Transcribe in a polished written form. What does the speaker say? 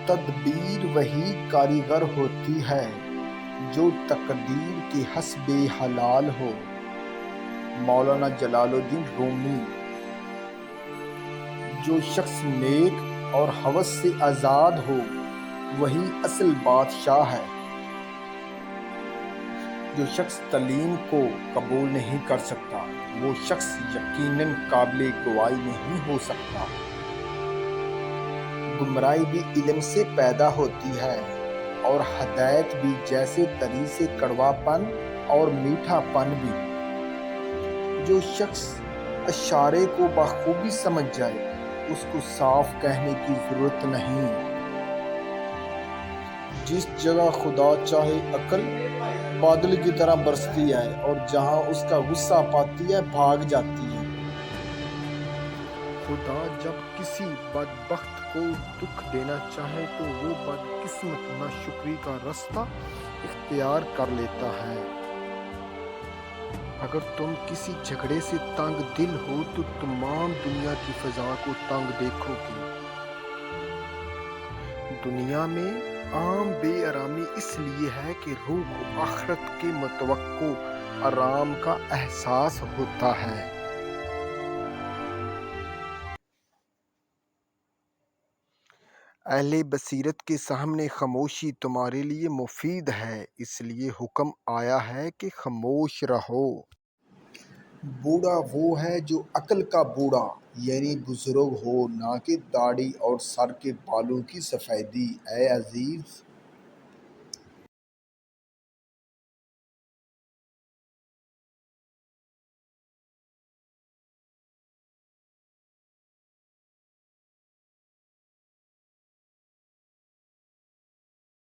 تدبیر وہی کاریگر ہوتی ہے جو تقدیر کے حسب حلال ہو۔ مولانا جلال الدین رومی۔ جو شخص نیک اور ہوس سے آزاد ہو وہی اصل بادشاہ ہے۔ جو شخص تعلیم کو قبول نہیں کر سکتا وہ شخص یقیناً قابل گواہی نہیں ہو سکتا۔ گمراہی بھی علم سے پیدا ہوتی ہے اور ہدایت بھی، جیسے تری سے کڑوا پن اور میٹھا پن بھی۔ جو شخص اشارے کو بخوبی سمجھ جائے اس کو صاف کہنے کی ضرورت نہیں۔ جس جگہ خدا چاہے عقل بادل کی طرح برستی ہے اور جہاں اس کا غصہ پاتی ہے بھاگ جاتی ہے۔ خدا جب کسی بدبخت کو دکھ دینا چاہے تو وہ بدقسمت ناشکری کا رستہ اختیار کر لیتا ہے۔ اگر تم کسی جھگڑے سے تنگ دل ہو تو تمام دنیا کی فضا کو تنگ دیکھو گے۔ دنیا میں عام بے آرامی اس لیے ہے کہ روح کو آخرت کے متوقع آرام کا احساس ہوتا ہے۔ اہل بصیرت کے سامنے خاموشی تمہارے لیے مفید ہے، اس لیے حکم آیا ہے کہ خاموش رہو۔ بوڑھا وہ ہے جو عقل کا بوڑھا یعنی بزرگ ہو، نہ کہ داڑھی اور سر کے بالوں کی سفیدی۔ اے عزیز!